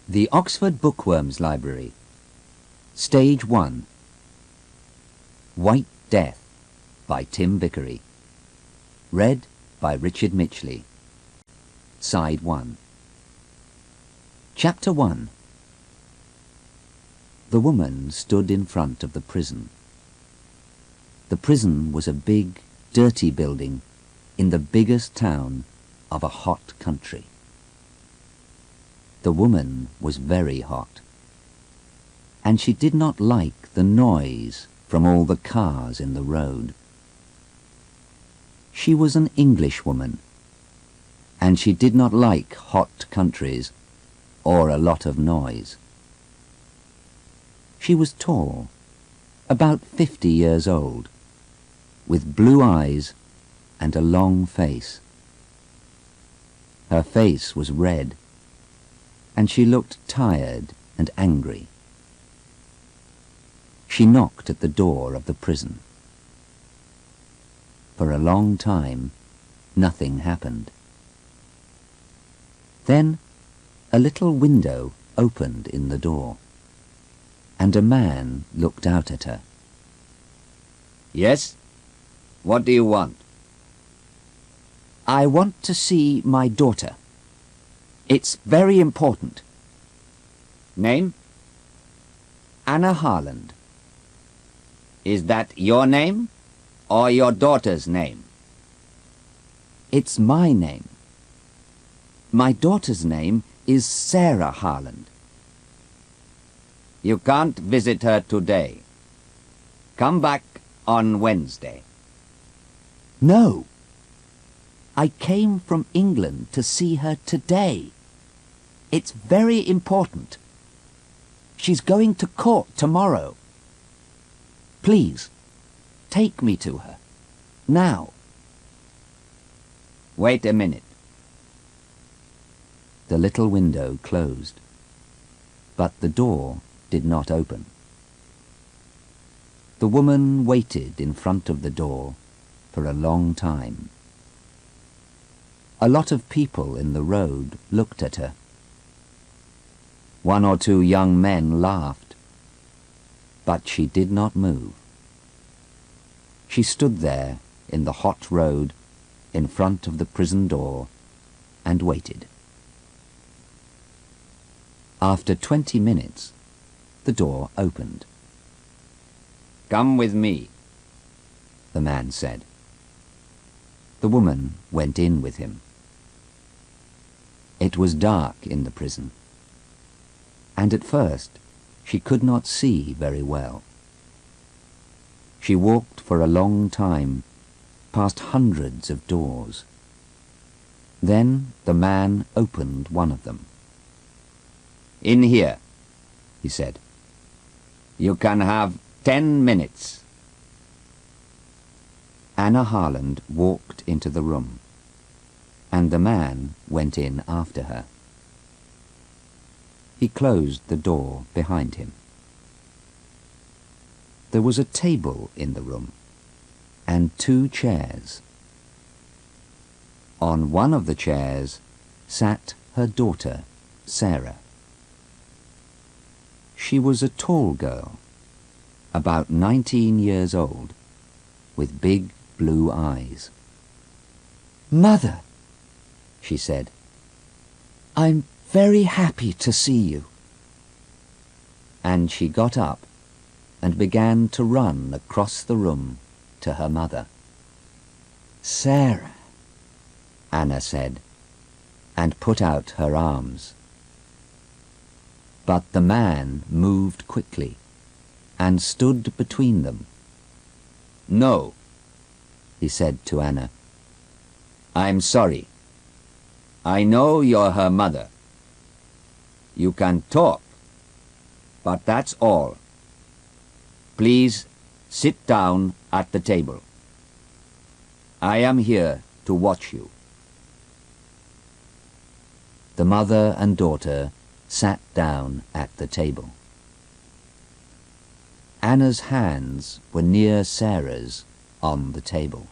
The Oxford Bookworms Library. Stage 1. White Death by Tim Vickery. Read by Richard Mitchley. Side 1. Chapter 1. The woman stood in front of the prison. The prison was a big, dirty building in the biggest town of a hot country. The woman was very hot, and she did not like the noise from all the cars in the road. She was an Englishwoman, and she did not like hot countries or a lot of noise. She was tall, about 50 years old, with blue eyes and a long face. Her face was red, and she looked tired and angry. She knocked at the door of the prison. For a long time, nothing happened. Then a little window opened in the door, and a man looked out at her. Yes? What do you want? I want to see my daughter. It's very important. Name? Anna Harland. Is that your name or your daughter's name? It's my name. My daughter's name is Sarah Harland. You can't visit her today. Come back on Wednesday. No. I came from England to see her today. It's very important. She's going to court tomorrow. Please, take me to her. Now. Wait a minute. The little window closed, but the door did not open. The woman waited in front of the door for a long time. A lot of people in the road looked at her. One or two young men laughed, but she did not move. She stood there in the hot road in front of the prison door and waited. After 20 minutes, the door opened. Come with me, the man said. The woman went in with him. It was dark in the prison, and at first she could not see very well. She walked for a long time, past hundreds of doors. Then the man opened one of them. In here, he said. You can have 10 minutes. Anna Harland walked into the room, and the man went in after her. He closed the door behind him. There was a table in the room, and 2 chairs. On one of the chairs sat her daughter, Sarah. She was a tall girl, about 19 years old, with big blue eyes. Mother, she said, I'm very happy to see you. And she got up and began to run across the room to her mother. Sarah, Anna said, and put out her arms. But the man moved quickly and stood between them. No, he said to Anna. I'm sorry. I know you're her mother. You can talk, but that's all. Please sit down at the table. I am here to watch you. The mother and daughter sat down at the table. Anna's hands were near Sarah's on the table.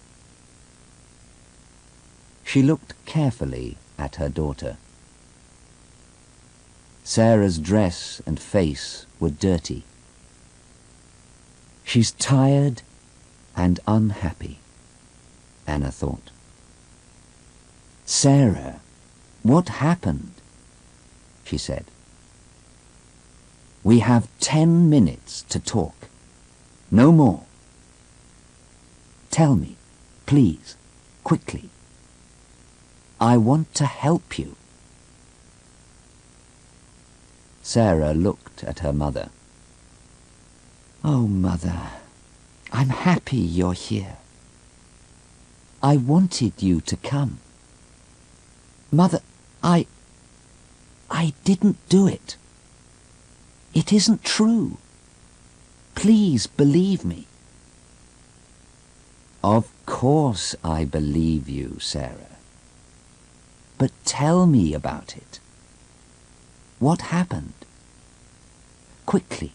She looked carefully at her daughter. Sarah's dress and face were dirty. She's tired and unhappy, Anna thought. Sarah, what happened? She said. We have 10 minutes to talk. No more. Tell me, please, quickly. I want to help you. Sarah looked at her mother. Oh, Mother, I'm happy you're here. I wanted you to come. Mother, I didn't do it. It isn't true. Please believe me. Of course I believe you, Sarah. But tell me about it. What happened? Quickly.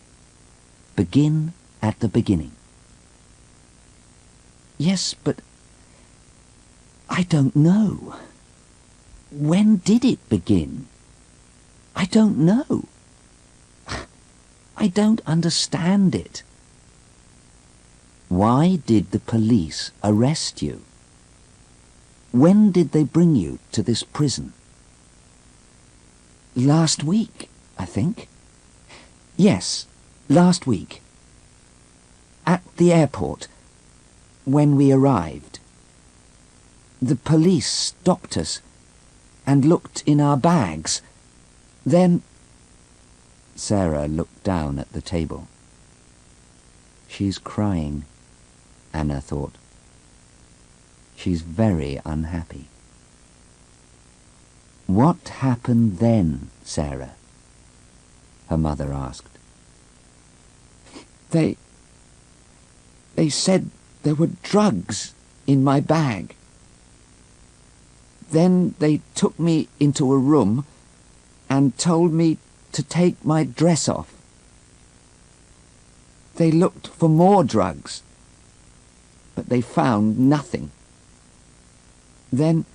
Begin at the beginning. Yes, but I don't know. When did it begin? I don't know. I don't understand it. Why did the police arrest you? When did they bring you to this prison? Last week, I think. Yes, last week. At the airport, when we arrived. The police stopped us and looked in our bags. Then... Sarah looked down at the table. She's crying, Anna thought. She's very unhappy. What happened then, Sarah? Her mother asked. They said there were drugs in my bag. Then they took me into a room and told me to take my dress off. They looked for more drugs, but they found nothing. Then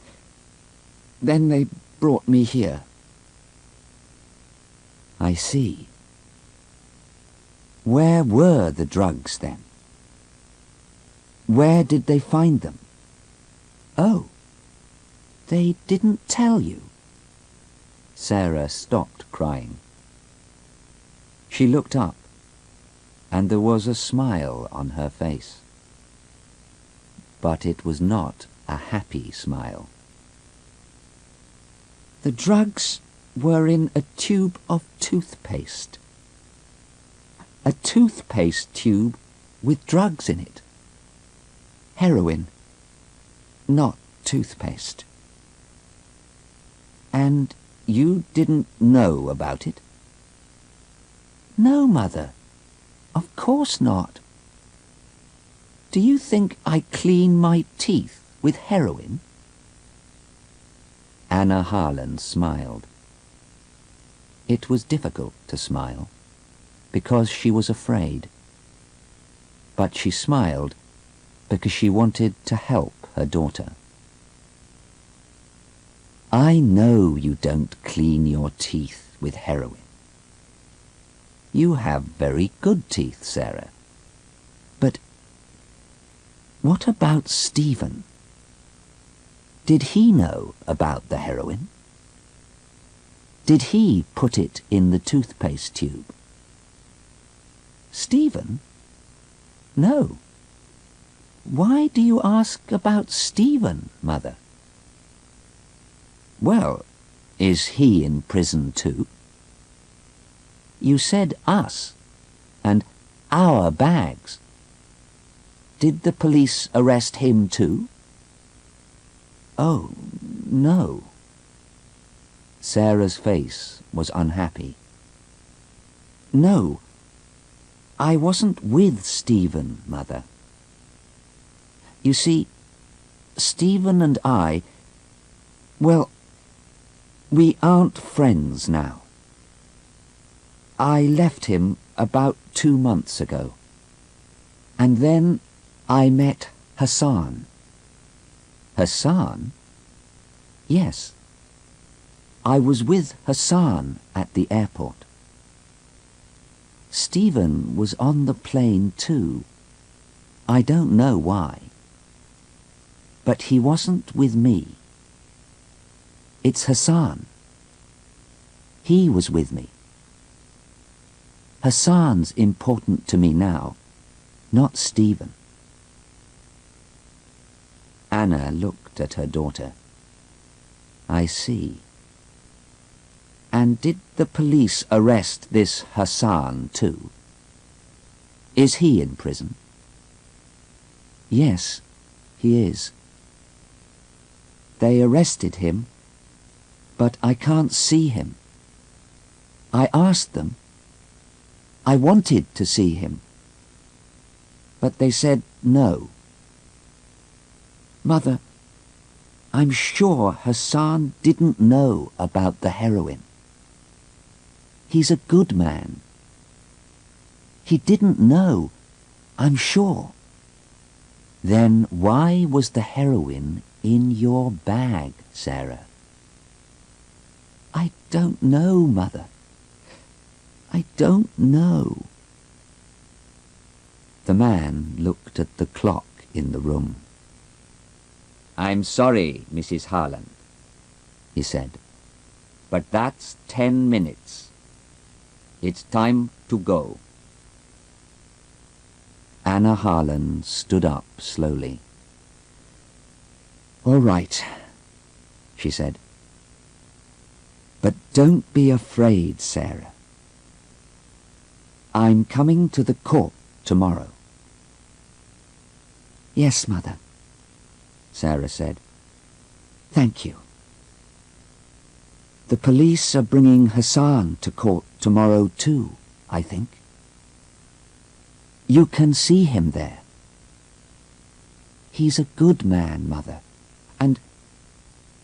they brought me here. I see. Where were the drugs then? Where did they find them? Oh, they didn't tell you. Sarah stopped crying. She looked up, and there was a smile on her face. But it was not a happy smile. The drugs were in a tube of toothpaste. A toothpaste tube with drugs in it. Heroin, not toothpaste. And you didn't know about it? No, Mother. Of course not. Do you think I clean my teeth with heroin? Anna Harland smiled. It was difficult to smile, because she was afraid. But she smiled because she wanted to help her daughter. I know you don't clean your teeth with heroin. You have very good teeth, Sarah. But what about Stephen? Did he know about the heroin? Did he put it in the toothpaste tube? Stephen? No. Why do you ask about Stephen, Mother? Well, is he in prison too? You said us, and our bags. Did the police arrest him too? Oh, no. Sarah's face was unhappy. No, I wasn't with Stephen, Mother. You see, Stephen and I, well, we aren't friends now. I left him about 2 months ago. And then I met Hassan. Hassan? Yes. I was with Hassan at the airport. Stephen was on the plane too. I don't know why. But he wasn't with me. It's Hassan. He was with me. Hassan's important to me now, not Stephen. Anna looked at her daughter. I see. And did the police arrest this Hassan too? Is he in prison? Yes, he is. They arrested him, but I can't see him. I asked them. I wanted to see him, but they said no. Mother, I'm sure Hassan didn't know about the heroin. He's a good man. He didn't know, I'm sure. Then why was the heroin in your bag, Sarah? I don't know, Mother. I don't know. The man looked at the clock in the room. I'm sorry, Mrs. Harland, he said, but that's 10 minutes. It's time to go. Anna Harland stood up slowly. All right, she said. But don't be afraid, Sarah. I'm coming to the court tomorrow. Yes, Mother, Sarah said. Thank you. The police are bringing Hassan to court tomorrow too, I think. You can see him there. He's a good man, Mother, and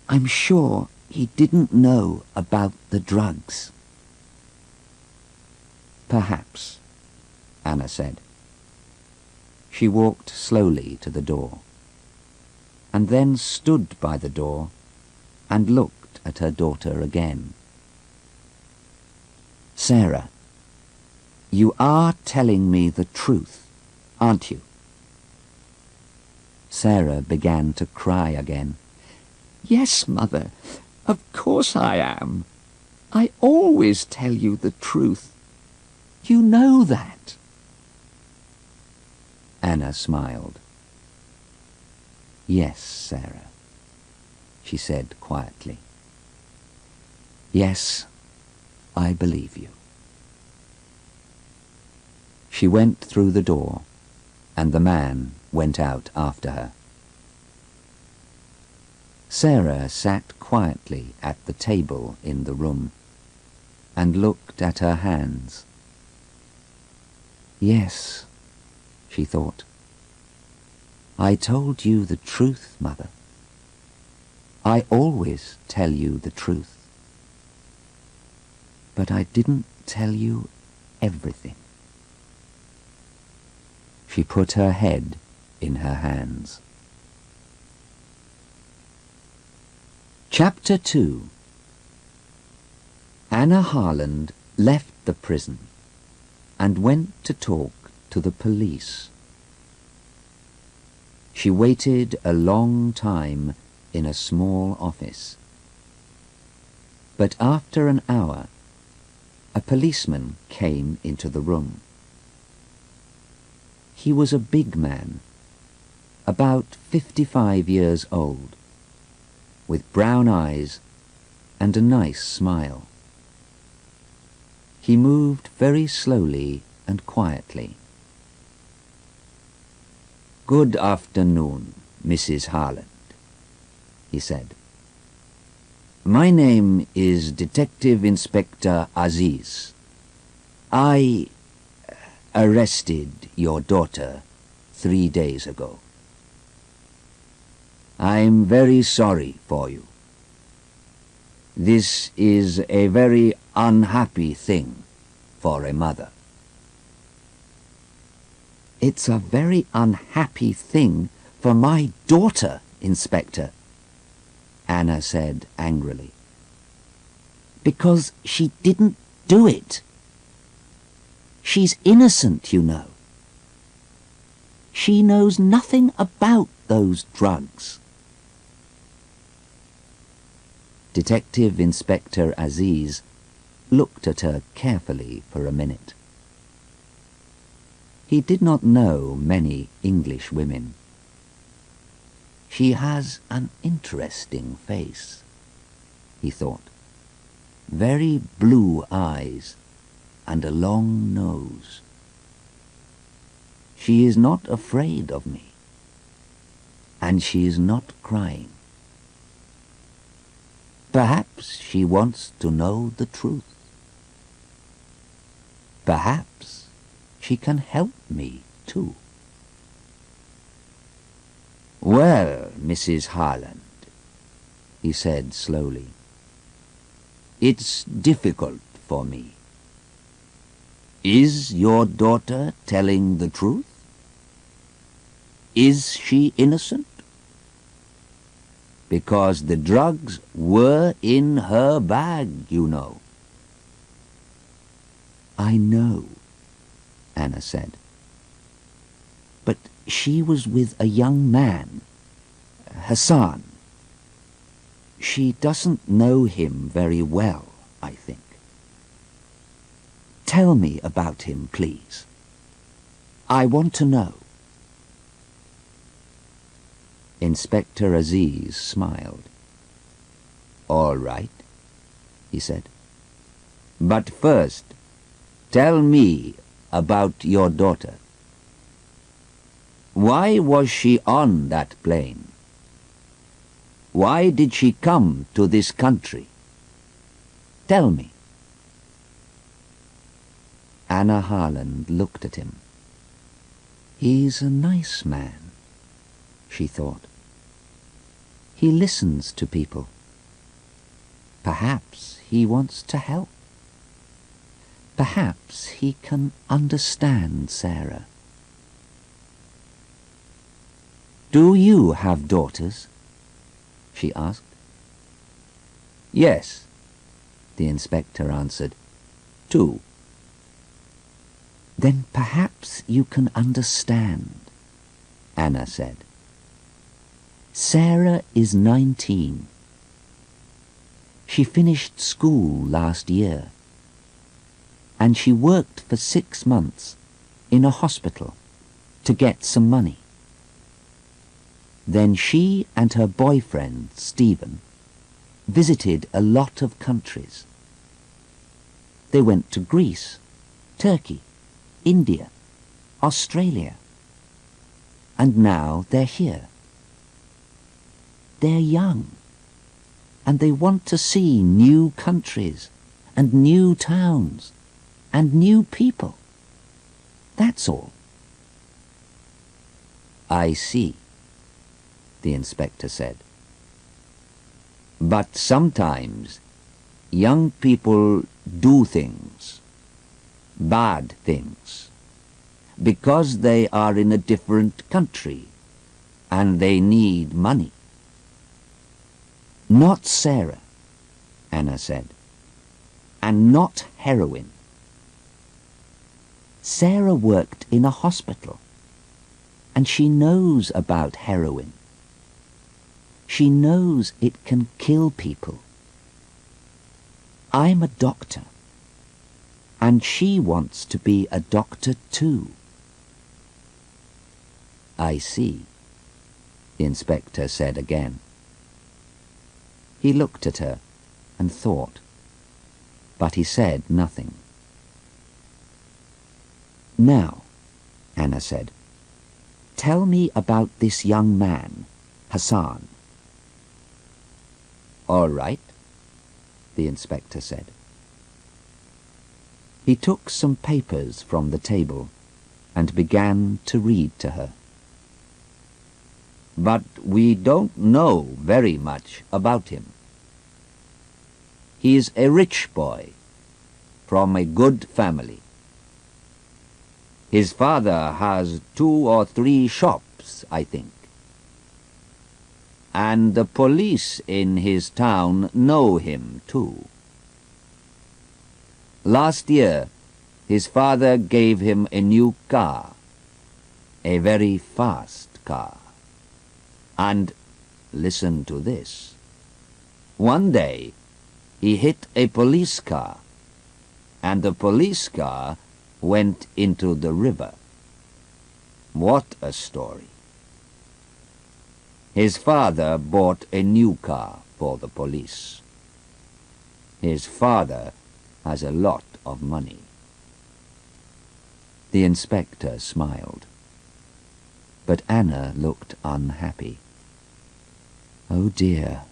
I'm sure he didn't know about the drugs. Perhaps, Anna said. She walked slowly to the door, and then stood by the door and looked at her daughter again. Sarah, you are telling me the truth, aren't you? Sarah began to cry again. Yes, Mother, of course I am. I always tell you the truth. You know that. Anna smiled. Yes, Sarah, she said quietly. Yes, I believe you. She went through the door, and the man went out after her. Sarah sat quietly at the table in the room and looked at her hands. Yes, she thought. I told you the truth, Mother. I always tell you the truth. But I didn't tell you everything. She put her head in her hands. Chapter 2. Anna Harland left the prison and went to talk to the police. She waited a long time in a small office. But after an hour, a policeman came into the room. He was a big man, about 55 years old, with brown eyes and a nice smile. He moved very slowly and quietly. Good afternoon, Mrs. Harland, he said. My name is Detective Inspector Aziz. I arrested your daughter 3 days ago. I'm very sorry for you. This is a very unhappy thing for a mother. It's a very unhappy thing for my daughter, Inspector, Anna said angrily. Because she didn't do it. She's innocent, you know. She knows nothing about those drugs. Detective Inspector Aziz looked at her carefully for a minute. He did not know many English women. She has an interesting face, he thought. Very blue eyes and a long nose. She is not afraid of me, and she is not crying. Perhaps she wants to know the truth. Perhaps she can help me too. Well, Mrs. Harland, he said slowly, it's difficult for me. Is your daughter telling the truth? Is she innocent? Because the drugs were in her bag, you know. I know, Anna said. But she was with a young man, Hassan. She doesn't know him very well, I think. Tell me about him, please. I want to know. Inspector Aziz smiled. All right, he said. But first, tell me about your daughter. Why was she on that plane? Why did she come to this country? Tell me. Anna Harland looked at him. He's a nice man, she thought. He listens to people. Perhaps he wants to help. Perhaps he can understand Sarah. Do you have daughters? She asked. Yes, the inspector answered. 2. Then perhaps you can understand, Anna said. Sarah is 19. She finished school last year, and she worked for 6 months in a hospital to get some money. Then she and her boyfriend, Stephen, visited a lot of countries. They went to Greece, Turkey, India, Australia, and now they're here. They're young, and they want to see new countries and new towns and new people. That's all. I see, the inspector said. But sometimes young people do things, bad things, because they are in a different country and they need money. Not Sarah, Anna said, and not heroin. Sarah worked in a hospital, and she knows about heroin. She knows it can kill people. I'm a doctor, and she wants to be a doctor too. I see, the inspector said again. He looked at her and thought, but he said nothing. Now, Anna said, tell me about this young man, Hassan. All right, the inspector said. He took some papers from the table and began to read to her. But we don't know very much about him. He's a rich boy from a good family. His father has 2 or 3 shops, I think. And the police in his town know him too. Last year, his father gave him a new car, a very fast car. And, listen to this, one day he hit a police car, and the police car went into the river. What a story. His father bought a new car for the police. His father has a lot of money. The inspector smiled, but Anna looked unhappy. "Oh dear,"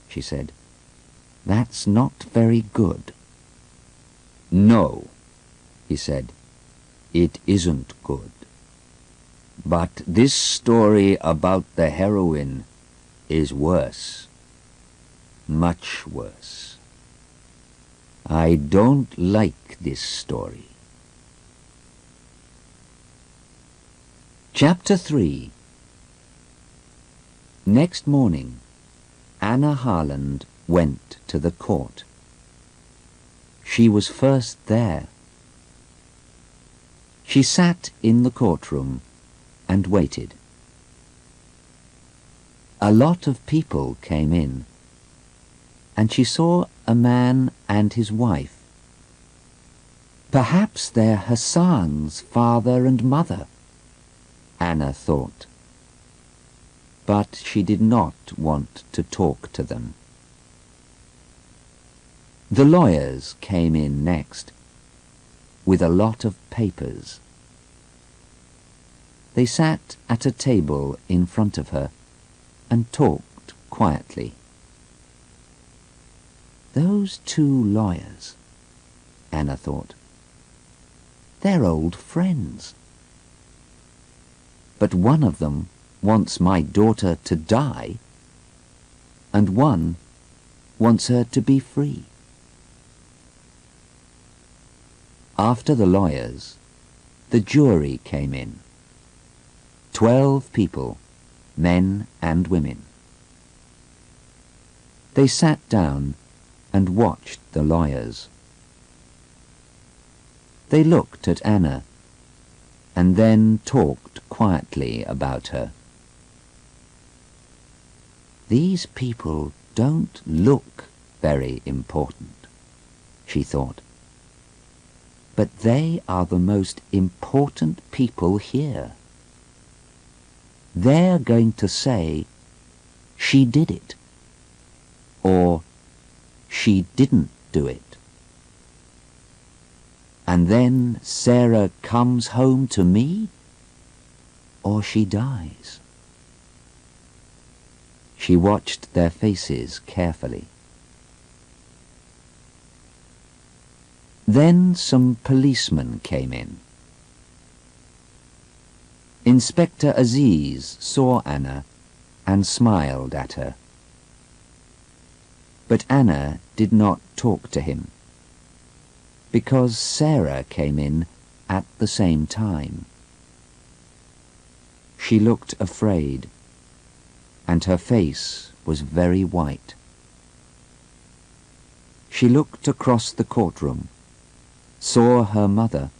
she said, "that's not very good." "No," he said, "it isn't good. But this story about the heroine is worse. Much worse. I don't like this story." Chapter 3. Next morning, Anna Harland went to the court. She was first there. She sat in the courtroom and waited. A lot of people came in, and she saw a man and his wife. Perhaps they're Hassan's father and mother, Anna thought. But she did not want to talk to them. The lawyers came in next, with a lot of papers. They sat at a table in front of her and talked quietly. Those two lawyers, Anna thought, they're old friends. But one of them wants my daughter to die, and one wants her to be free. After the lawyers, the jury came in. 12 people, men and women. They sat down and watched the lawyers. They looked at Anna and then talked quietly about her. These people don't look very important, she thought. But they are the most important people here. They're going to say, "She did it," or "She didn't do it." And then Sarah comes home to me, or she dies. She watched their faces carefully. Then some policemen came in. Inspector Aziz saw Anna and smiled at her. But Anna did not talk to him, because Sarah came in at the same time. She looked afraid, and her face was very white. She looked across the courtroom, saw her mother,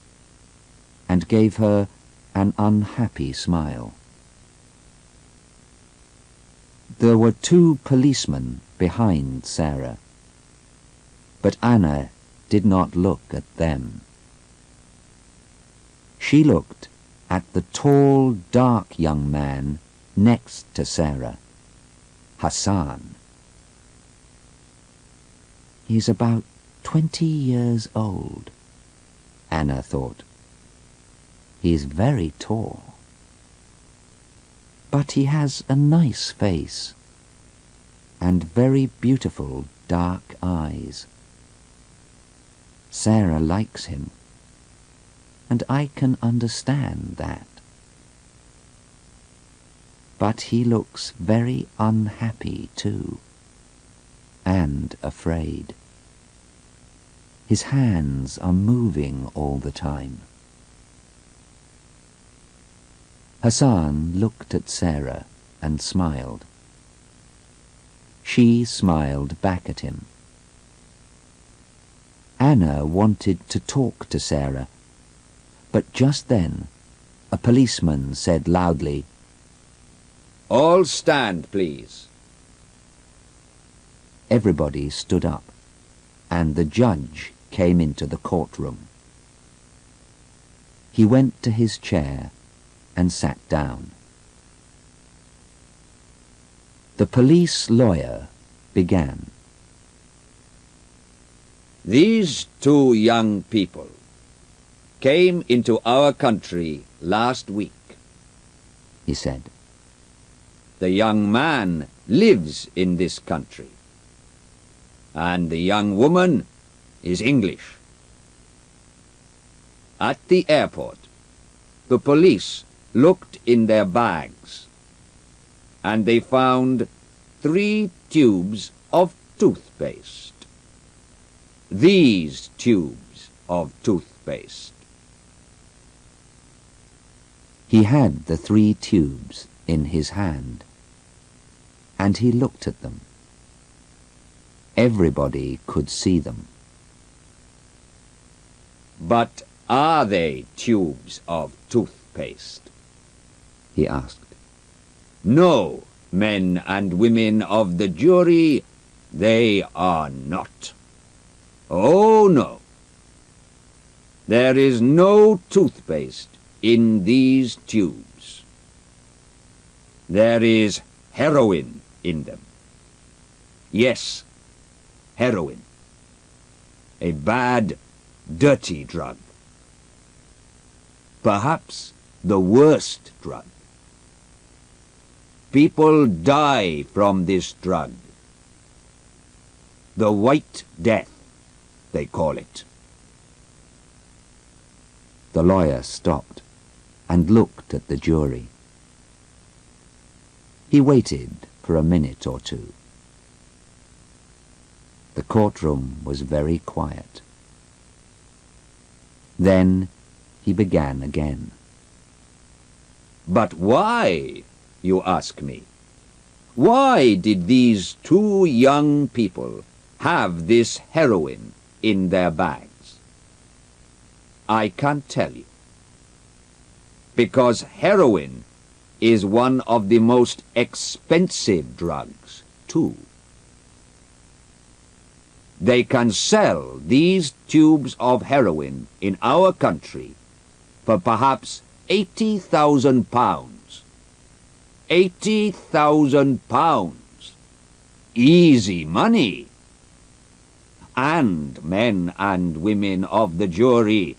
and gave her an unhappy smile. There were 2 policemen behind Sarah, but Anna did not look at them. She looked at the tall, dark young man next to Sarah, Hassan. He's about 20 years old, Anna thought. He is very tall. But he has a nice face and very beautiful dark eyes. Sarah likes him, and I can understand that. But he looks very unhappy too, and afraid. His hands are moving all the time. Hassan looked at Sarah and smiled. She smiled back at him. Anna wanted to talk to Sarah, but just then a policeman said loudly, "All stand, please." Everybody stood up, and the judge came into the courtroom. He went to his chair and sat down. The police lawyer began. "These two young people came into our country last week," he said. "The young man lives in this country, and the young woman is English. At the airport, the police looked in their bags, and they found 3 tubes of toothpaste. These tubes of toothpaste." He had the 3 tubes in his hand, and he looked at them. Everybody could see them. "But are they tubes of toothpaste?" he asked. "No, men and women of the jury, they are not. Oh, no. There is no toothpaste in these tubes. There is heroin in them. Yes, heroin. A bad, dirty drug. Perhaps the worst drug. People die from this drug. The White Death, they call it." The lawyer stopped and looked at the jury. He waited for a minute or two. The courtroom was very quiet. Then he began again. "But why, you ask me? Why did these 2 young people have this heroin in their bags? I can't tell you. Because heroin is one of the most expensive drugs, too. They can sell these tubes of heroin in our country for perhaps £80,000. £80,000. Easy money. And men and women of the jury,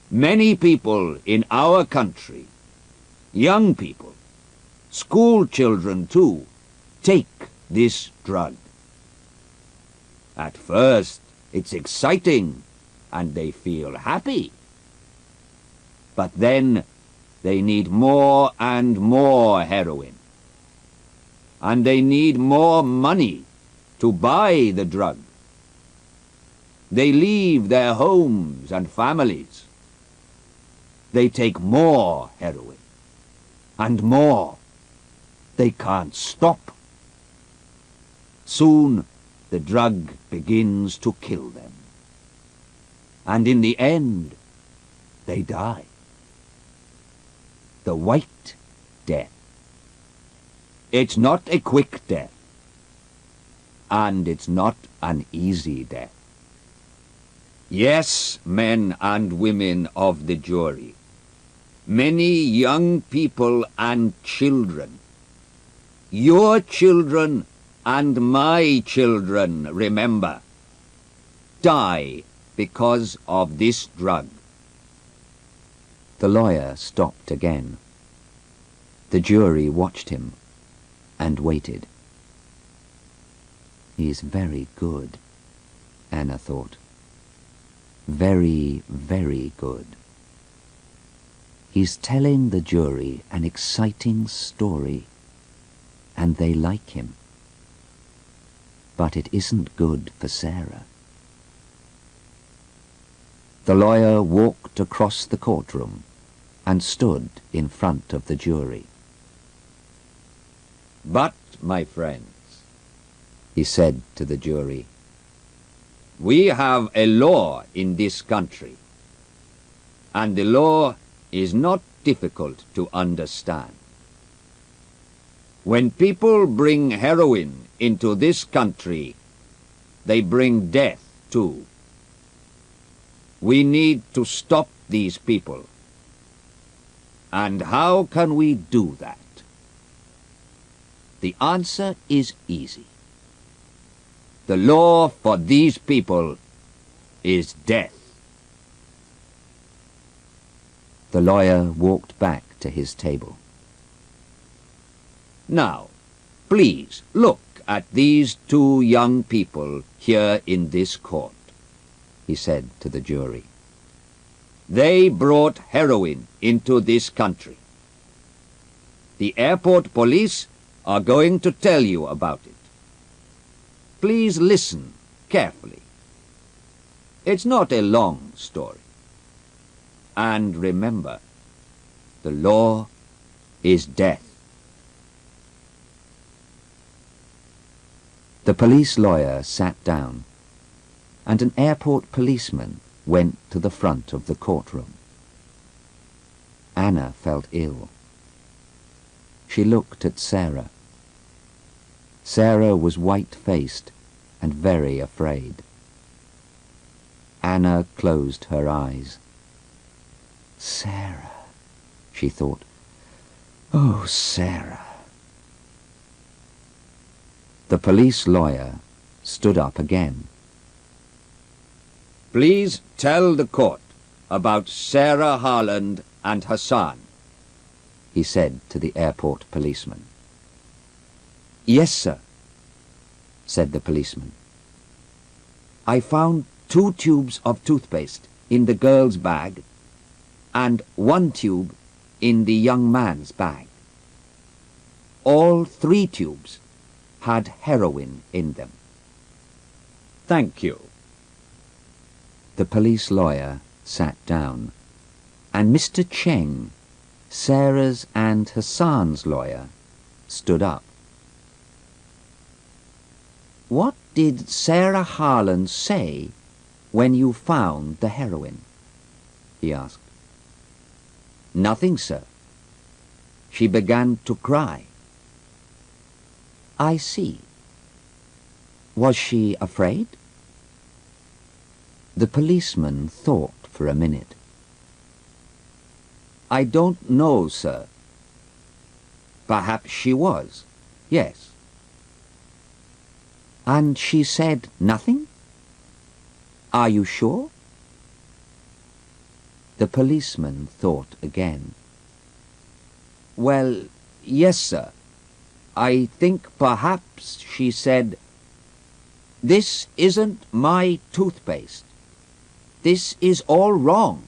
many people in our country, young people, school children too, take this drug. At first it's exciting and they feel happy. But then they need more and more heroin. And they need more money to buy the drug. They leave their homes and families. They take more heroin. And more. They can't stop. Soon the drug begins to kill them. And in the end, they die. The White Death. It's not a quick death. And it's not an easy death. Yes, men and women of the jury, many young people and children, your children and my children, remember, die because of this drug. The lawyer stopped again. The jury watched him and waited. He's very good, Anna thought. Very, very good. He's telling the jury an exciting story, and they like him. But it isn't good for Sarah. The lawyer walked across the courtroom and stood in front of the jury. But, my friends, he said to the jury, We have a law in this country, and the law is not difficult to understand. When people bring heroin into this country, they bring death too. We need to stop these people. And how can we do that? The answer is easy. The law for these people is death. The lawyer walked back to his table. Now, please look at these two young people here in this court, he said to the jury. They brought heroin into this country. The airport police are going to tell you about it. Please listen carefully. It's not a long story. And remember, the law is death. The police lawyer sat down, and an airport policeman went to the front of the courtroom. Anna felt ill. She looked at Sarah. Sarah was white-faced and very afraid. Anna closed her eyes. Sarah, she thought. Oh, Sarah. The police lawyer stood up again. Please tell the court about Sarah Harland and Hassan, he said to the airport policeman. Yes, sir, said the policeman. I found 2 tubes of toothpaste in the girl's bag and 1 tube in the young man's bag. All 3 tubes had heroin in them. Thank you. The police lawyer sat down, and Mr. Cheng, Sarah's and Hassan's lawyer, stood up. What did Sarah Harland say when you found the heroin? He asked. Nothing, sir. She began to cry. I see. Was she afraid? The policeman thought for a minute. I don't know, sir. Perhaps she was, yes. And she said nothing? Are you sure? The policeman thought again. Well, yes, sir. I think perhaps she said, "This isn't my toothpaste. This is all wrong."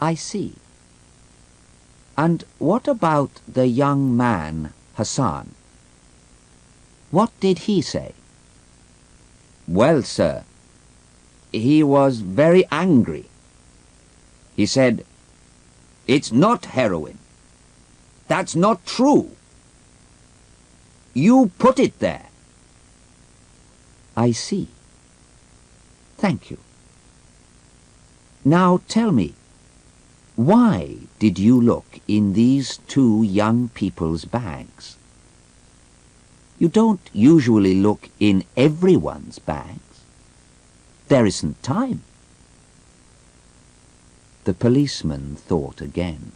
I see. And what about the young man, Hassan? What did he say? Well, sir, he was very angry. He said, "It's not heroin. That's not true. You put it there." I see. Thank you. Now tell me, why did you look in these 2 young people's bags? You don't usually look in everyone's bags. There isn't time. The policeman thought again.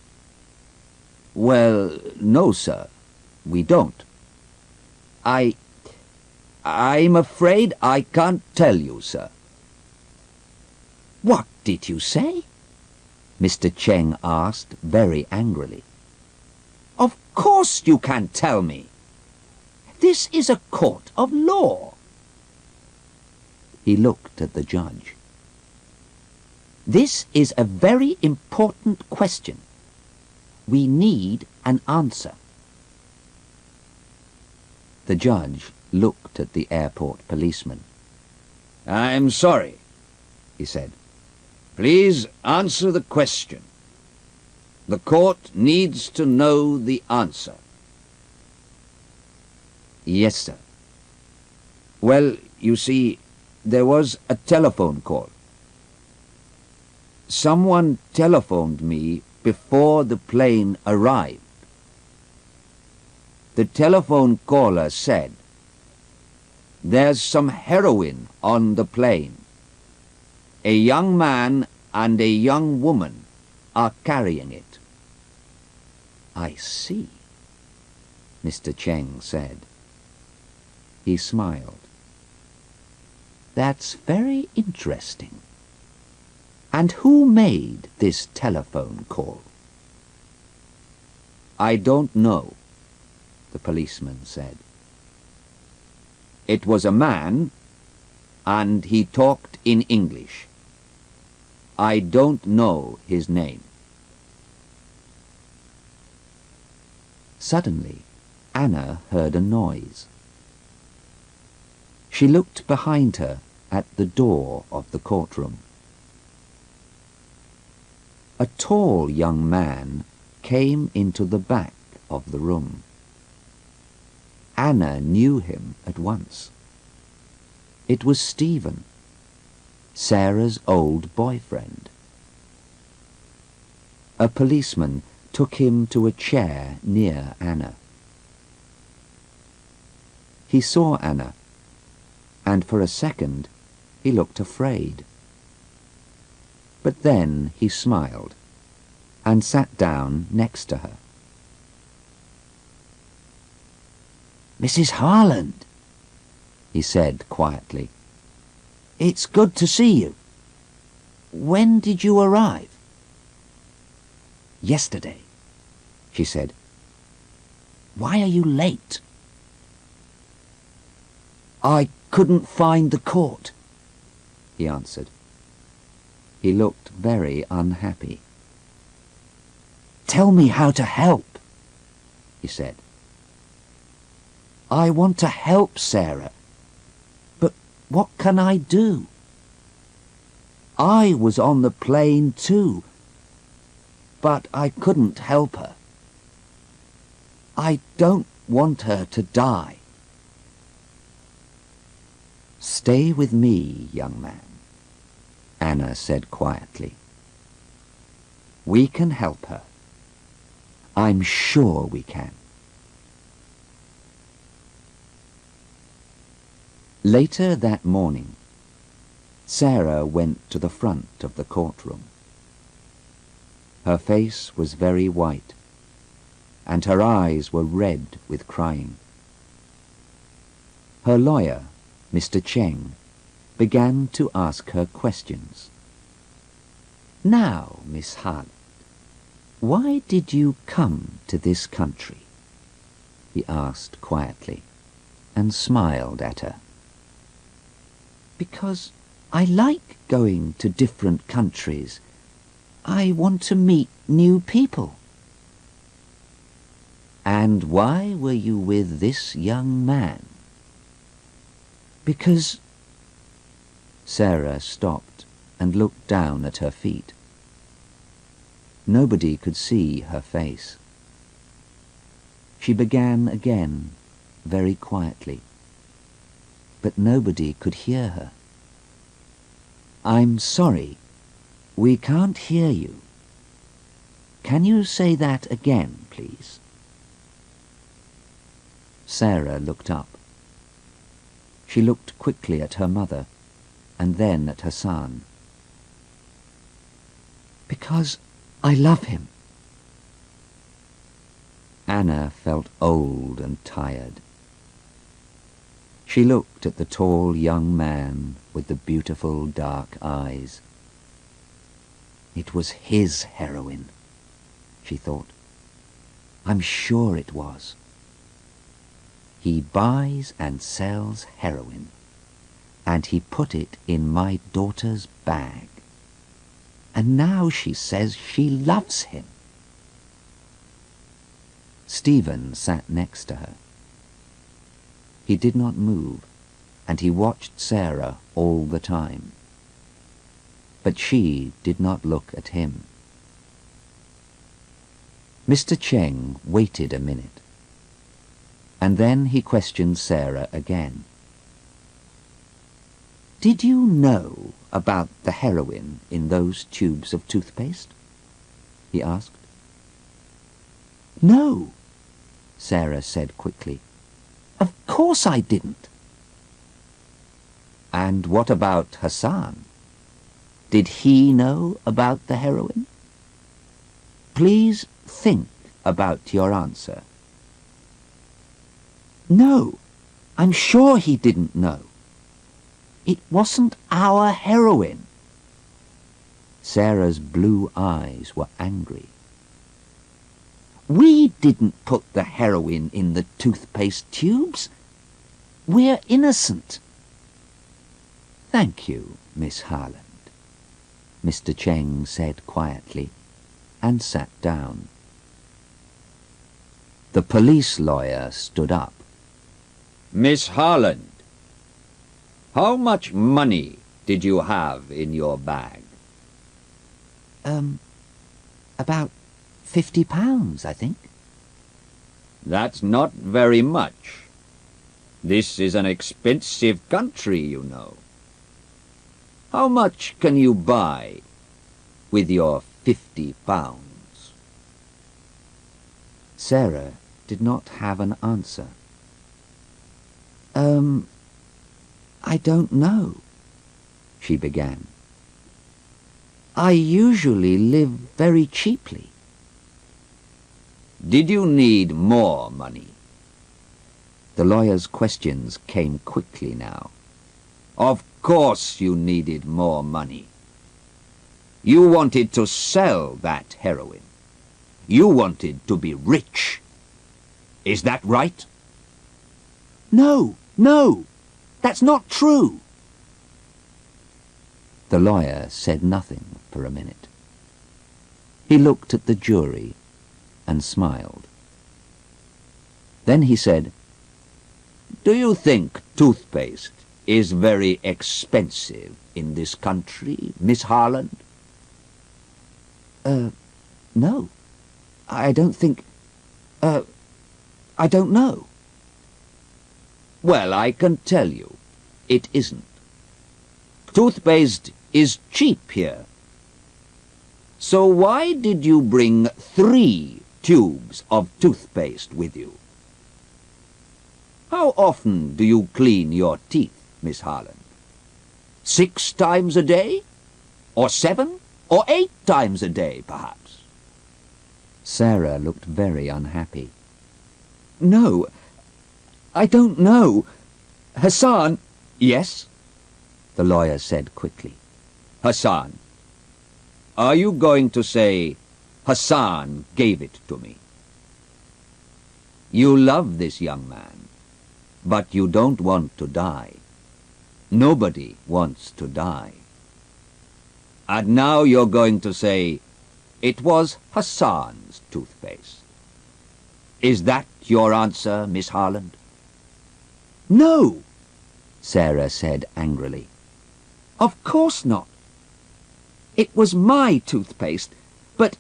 Well, no, sir, we don't. I'm afraid I can't tell you, sir. What did you say? Mr. Cheng asked very angrily. Of course you can tell me. This is a court of law. He looked at the judge. This is a very important question. We need an answer. The judge looked at the airport policeman. I'm sorry, he said. Please answer the question. The court needs to know the answer. Yes, sir. Well, you see, There was a telephone call. Someone telephoned me before the plane arrived. The telephone caller said, "There's some heroin on the plane. A young man and a young woman are carrying it." "I see," Mr. Cheng said. He smiled. "That's very interesting. And who made this telephone call?" "I don't know," the policeman said. "It was a man, and he talked in English. I don't know his name." Suddenly, Anna heard a noise. She looked behind her at the door of the courtroom. A tall young man came into the back of the room. Anna knew him at once. It was Stephen, Sarah's old boyfriend. A policeman took him to a chair near Anna. He saw Anna, and for a second he looked afraid. But then he smiled and sat down next to her. "Mrs. Harland," he said quietly, "it's good to see you. When did you arrive?" "Yesterday," she said. "Why are you late?" "I couldn't find the court," he answered. He looked very unhappy. "Tell me how to help," he said. "I want to help Sarah, but what can I do? I was on the plane too, but I couldn't help her. I don't want her to die." "Stay with me, young man," Anna said quietly. "We can help her. I'm sure we can." Later that morning, Sarah went to the front of the courtroom. Her face was very white, and her eyes were red with crying. Her lawyer, Mr. Cheng, began to ask her questions. "Now, Miss Hart, why did you come to this country?" he asked quietly, and smiled at her. "Because I like going to different countries. I want to meet new people." "And why were you with this young man?" "Because—" Sarah stopped and looked down at her feet. Nobody could see her face. She began again, very quietly, but nobody could hear her. "I'm sorry, we can't hear you. Can you say that again, please?" Sarah looked up. She looked quickly at her mother, and then at her son. "Because I love him." Anna felt old and tired. She looked at the tall young man with the beautiful dark eyes. It was his heroin, she thought. I'm sure it was. He buys and sells heroin, and he put it in my daughter's bag. And now she says she loves him. Stephen sat next to her. He did not move, and he watched Sarah all the time. But she did not look at him. Mr. Cheng waited a minute, and then he questioned Sarah again. Did you know about the heroin in those tubes of toothpaste? He asked. No, Sarah said quickly. Of course I didn't. And what about Hassan? Did he know about the heroin? Please think about your answer. No, I'm sure he didn't know. It wasn't our heroin. Sarah's blue eyes were angry. We didn't put the heroin in the toothpaste tubes. We're innocent. Thank you, Miss Harland, Mr. Cheng said quietly, and sat down. The police lawyer stood up. Miss Harland, how much money did you have in your bag? About £50, I think. That's not very much. This is an expensive country, you know. How much can you buy with your £50? Sarah did not have an answer. I don't know, she began. I usually live very cheaply. Did you need more money? The lawyer's questions came quickly now. Of course you needed more money. You wanted to sell that heroin. You wanted to be rich. Is that right? No, that's not true. The lawyer said nothing for a minute. He looked at the jury and smiled. Then he said, Do you think toothpaste is very expensive in this country, Miss Harland? No. I don't think... I don't know. Well, I can tell you, it isn't. Toothpaste is cheap here. So why did you bring 3 tubes of toothpaste with you? How often do you clean your teeth, Miss Harland? 6 times a day? Or 7? Or 8 times a day, perhaps? Sarah looked very unhappy. No, I don't know. Hassan... Yes? The lawyer said quickly. Hassan. Are you going to say, Hassan gave it to me? You love this young man, but you don't want to die. Nobody wants to die. And now you're going to say, it was Hassan's toothpaste. Is that your answer, Miss Harland? No, Sarah said angrily. Of course not. It was my toothpaste, but...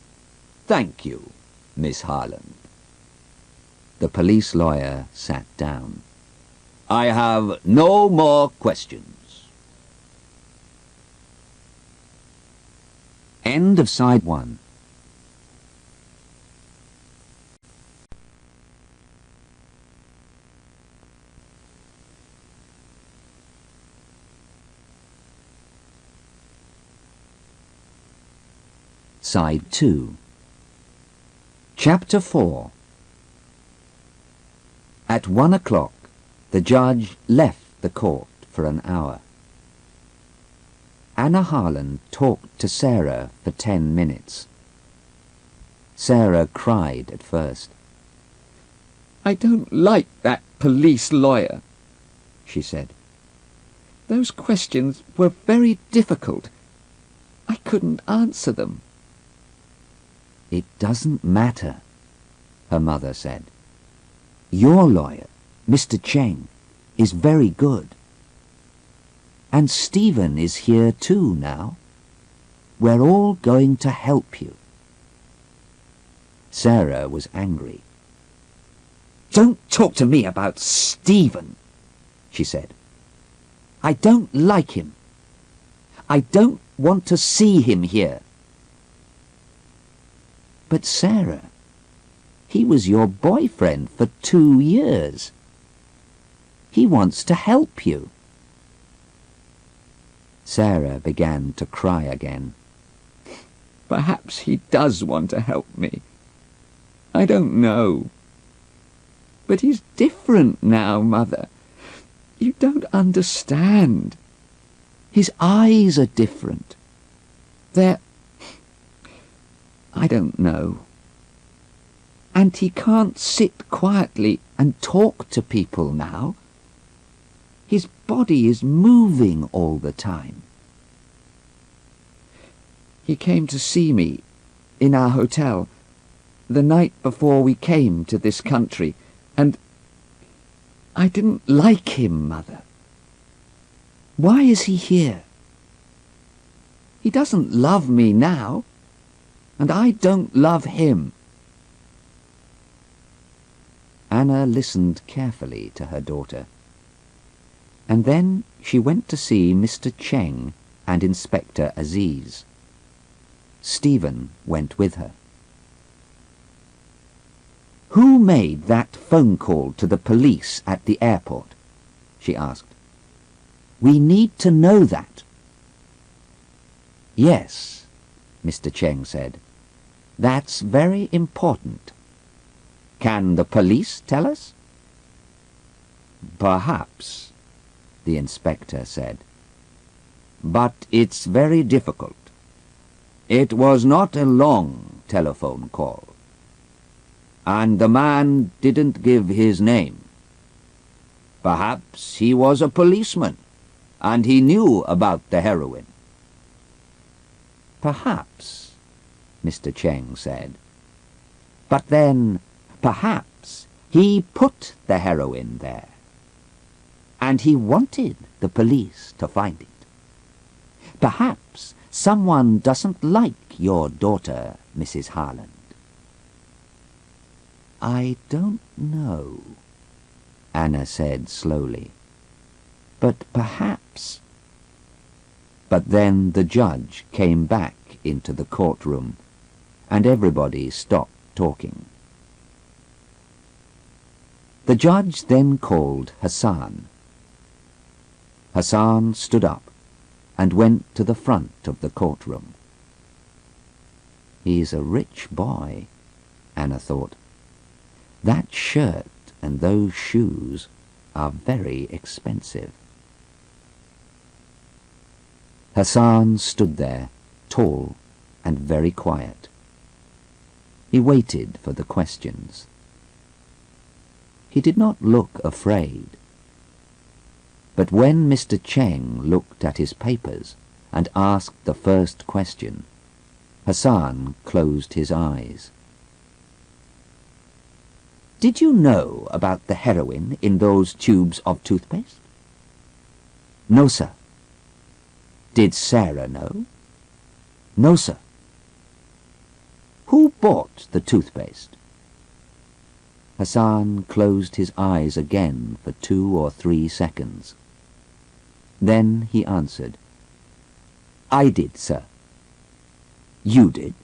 Thank you, Miss Harland. The police lawyer sat down. I have no more questions. End of Side 1. Side 2. Chapter 4. At 1 o'clock, the judge left the court for an hour. Anna Harland talked to Sarah for 10 minutes. Sarah cried at first. I don't like that police lawyer, she said. Those questions were very difficult. I couldn't answer them. It doesn't matter, her mother said. Your lawyer, Mr. Cheng, is very good. And Stephen is here too now. We're all going to help you. Sarah was angry. Don't talk to me about Stephen, she said. I don't like him. I don't want to see him here. But Sarah, he was your boyfriend for 2 years. He wants to help you. Sarah began to cry again. Perhaps he does want to help me. I don't know. But he's different now, Mother. You don't understand. His eyes are different. They're... I don't know. And he can't sit quietly and talk to people now. His body is moving all the time. He came to see me in our hotel the night before we came to this country, and I didn't like him, Mother. Why is he here? He doesn't love me now, and I don't love him. Anna listened carefully to her daughter, and then she went to see Mr. Cheng and Inspector Aziz. Stephen went with her. Who made that phone call to the police at the airport? She asked. We need to know that. Yes, Mr. Cheng said. That's very important. Can the police tell us? Perhaps, the inspector said. But it's very difficult. It was not a long telephone call. And the man didn't give his name. Perhaps he was a policeman, and he knew about the heroin. Perhaps, Mr. Cheng said. But then, perhaps he put the heroin there. And he wanted the police to find it. Perhaps someone doesn't like your daughter, Mrs. Harland. I don't know, Anna said slowly. But perhaps... But then the judge came back into the courtroom, and everybody stopped talking. The judge then called Hassan. Hassan stood up and went to the front of the courtroom. He's a rich boy, Anna thought. That shirt and those shoes are very expensive. Hassan stood there, tall and very quiet. He waited for the questions. He did not look afraid. But when Mr. Cheng looked at his papers and asked the first question, Hassan closed his eyes. Did you know about the heroin in those tubes of toothpaste? No, sir. Did Sarah know? No, sir. Who bought the toothpaste? Hassan closed his eyes again for 2 or 3 seconds. Then he answered, I did, sir. You did?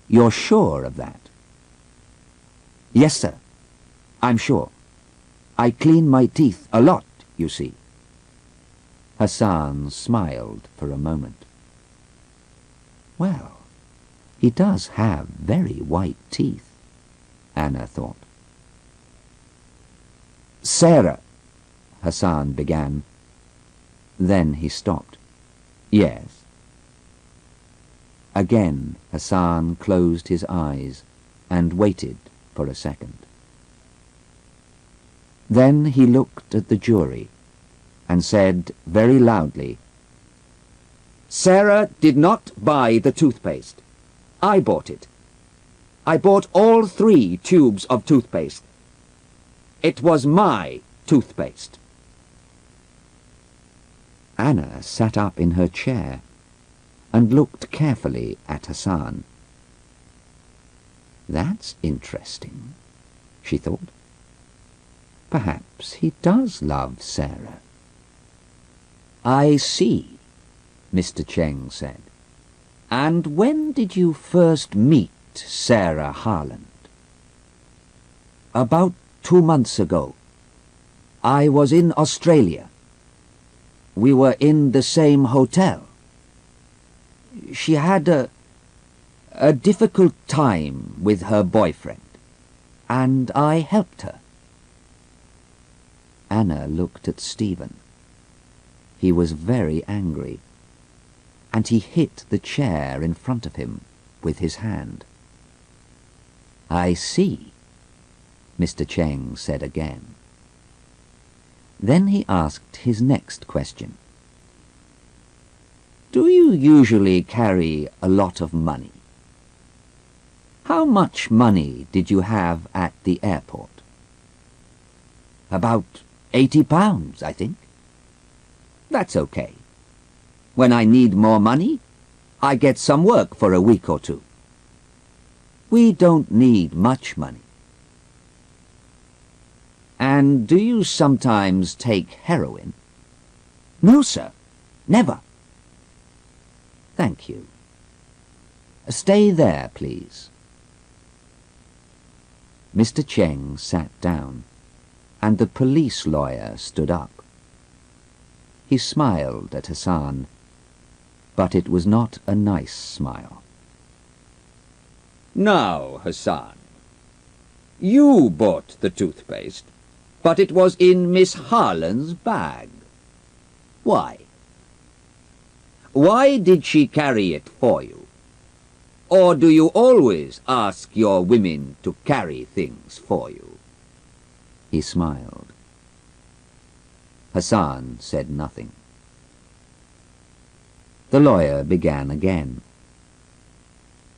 You're sure of that? Yes, sir. I'm sure. I clean my teeth a lot, you see. Hassan smiled for a moment. Well, he does have very white teeth, Anna thought. Sarah, Hassan began. Then he stopped. Yes. Again Hassan closed his eyes and waited for a second. Then he looked at the jury and said very loudly, Sarah did not buy the toothpaste. I bought it. I bought all 3 tubes of toothpaste. It was my toothpaste. Anna sat up in her chair and looked carefully at Hassan. That's interesting, she thought. Perhaps he does love Sarah. I see, Mr. Cheng said. And when did you first meet Sarah Harland? About 2 months ago. I was in Australia. We were in the same hotel. She had a difficult time with her boyfriend, and I helped her. Anna looked at Stephen. He was very angry, and he hit the chair in front of him with his hand. I see, Mr. Cheng said again. Then he asked his next question. Do you usually carry a lot of money? How much money did you have at the airport? About £80, I think. That's okay. When I need more money, I get some work for a week or two. We don't need much money. And do you sometimes take heroin? No, sir. Never. Thank you. Stay there, please. Mr. Cheng sat down, and the police lawyer stood up. He smiled at Hassan, but it was not a nice smile. Now, Hassan, you bought the toothpaste, but it was in Miss Harland's bag. Why? Why did she carry it for you? Or do you always ask your women to carry things for you? He smiled. Hassan said nothing. The lawyer began again.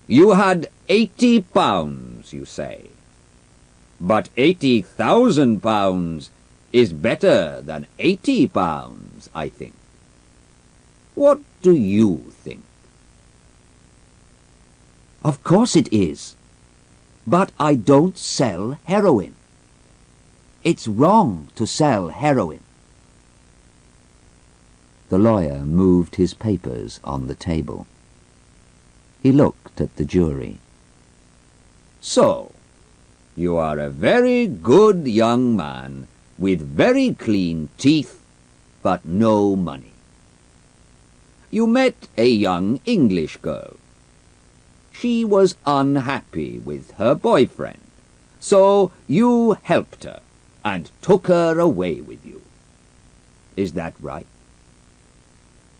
You had £80, you say. But £80,000 is better than £80, I think. What do you think? Of course it is. But I don't sell heroin. It's wrong to sell heroin. The lawyer moved his papers on the table. He looked at the jury. So, you are a very good young man with very clean teeth, but no money. You met a young English girl. She was unhappy with her boyfriend, so you helped her and took her away with you. Is that right?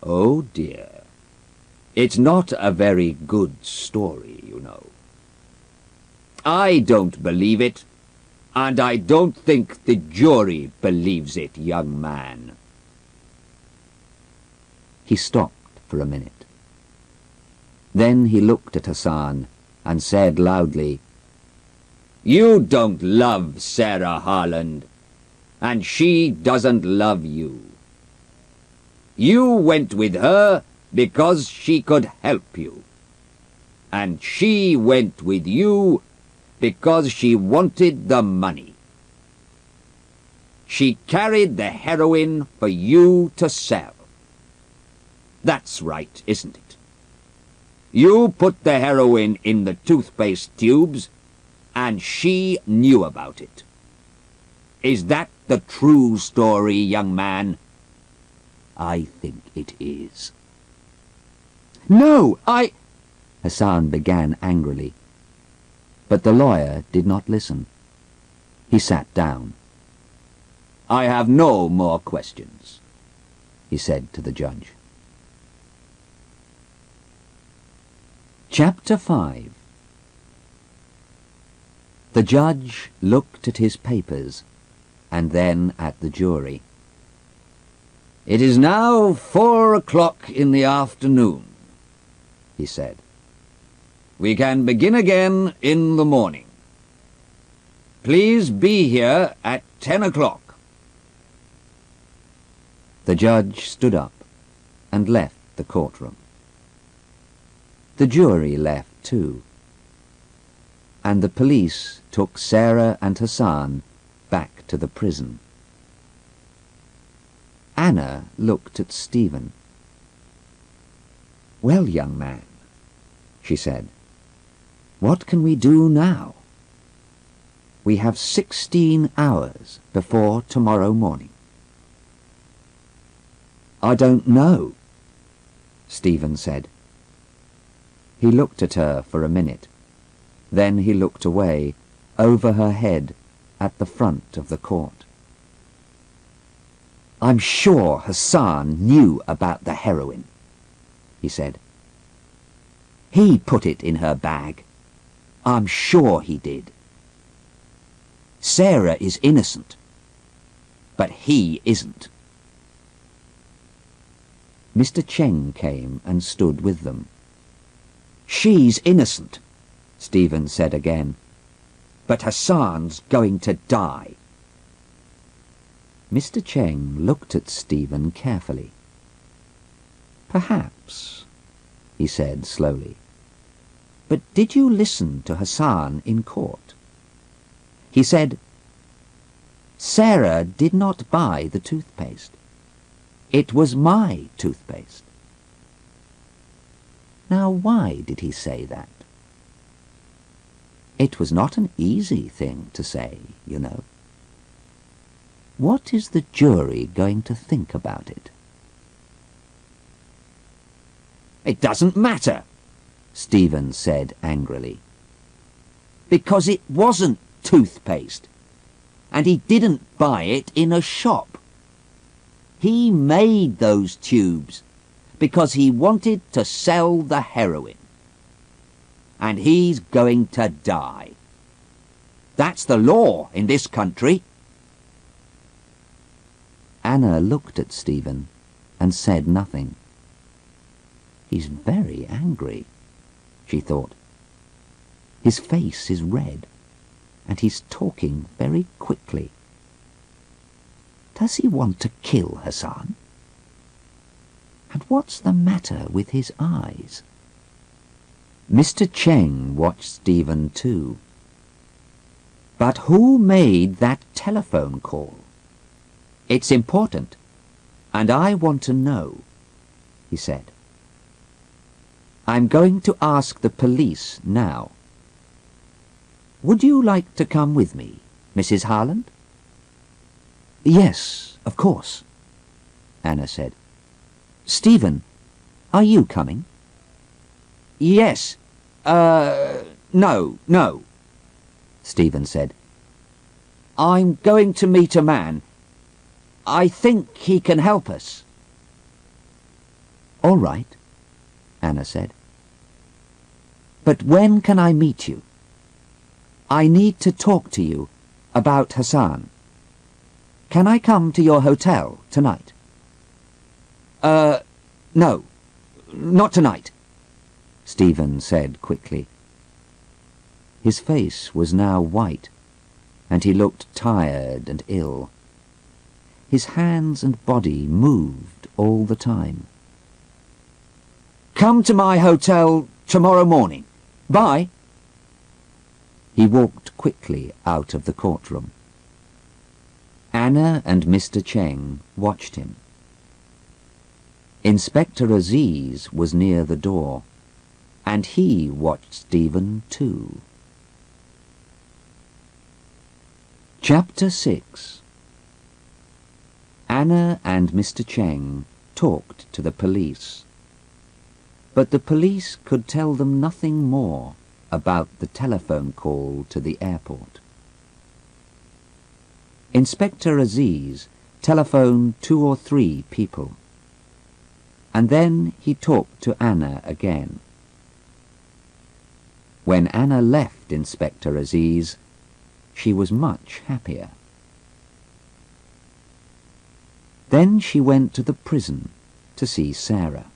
Oh dear. It's not a very good story, you know. I don't believe it, and I don't think the jury believes it, young man. He stopped for a minute. Then he looked at Hassan and said loudly, You don't love Sarah Harland, and she doesn't love you. You went with her because she could help you, and she went with you because she wanted the money. She carried the heroin for you to sell. That's right, isn't it? You put the heroin in the toothpaste tubes, and she knew about it. Is that the true story, young man? I think it is. No, Hassan began angrily. But the lawyer did not listen. He sat down. I have no more questions, he said to the judge. Chapter 5. The judge looked at his papers and then at the jury. It is now 4 o'clock in the afternoon, he said. We can begin again in the morning. Please be here at 10 o'clock. The judge stood up and left the courtroom. The jury left too, and the police took Sarah and Hassan back to the prison. Anna looked at Stephen. "Well, young man," she said, "what can we do now? We have 16 hours before tomorrow morning." "I don't know," Stephen said. He looked at her for a minute. Then he looked away, over her head, at the front of the court. "I'm sure Hassan knew about the heroin," he said. "He put it in her bag. I'm sure he did. Sarah is innocent, but he isn't." Mr. Cheng came and stood with them. "She's innocent," Stephen said again, "but Hassan's going to die." Mr. Cheng looked at Stephen carefully. "Perhaps," he said slowly. "But did you listen to Hassan in court? He said, 'Sarah did not buy the toothpaste. It was my toothpaste.' Now, why did he say that? It was not an easy thing to say, you know. What is the jury going to think about it?" "It doesn't matter," Stephen said angrily, "because it wasn't toothpaste, and he didn't buy it in a shop. He made those tubes because he wanted to sell the heroin. And he's going to die. That's the law in this country." Anna looked at Stephen and said nothing. "He's very angry," she thought. "His face is red, and he's talking very quickly. Does he want to kill Hassan? And what's the matter with his eyes?" Mr. Cheng watched Stephen too. "But who made that telephone call? It's important, and I want to know," he said. "I'm going to ask the police now. Would you like to come with me, Mrs. Harland?" "Yes, of course," Anna said. "Stephen, are you coming?" "Yes. No, Stephen said. "I'm going to meet a man. I think he can help us." "All right," Anna said. "But when can I meet you? I need to talk to you about Hassan. Can I come to your hotel tonight?" No, not tonight," Stephen said quickly. His face was now white, and he looked tired and ill. His hands and body moved all the time. "Come to my hotel tomorrow morning. Bye." He walked quickly out of the courtroom. Anna and Mr. Cheng watched him. Inspector Aziz was near the door, and he watched Stephen too. Chapter 6. Anna and Mr. Cheng talked to the police, but the police could tell them nothing more about the telephone call to the airport. Inspector Aziz telephoned 2 or 3 people, and then he talked to Anna again. When Anna left Inspector Aziz, she was much happier. Then she went to the prison to see Sarah.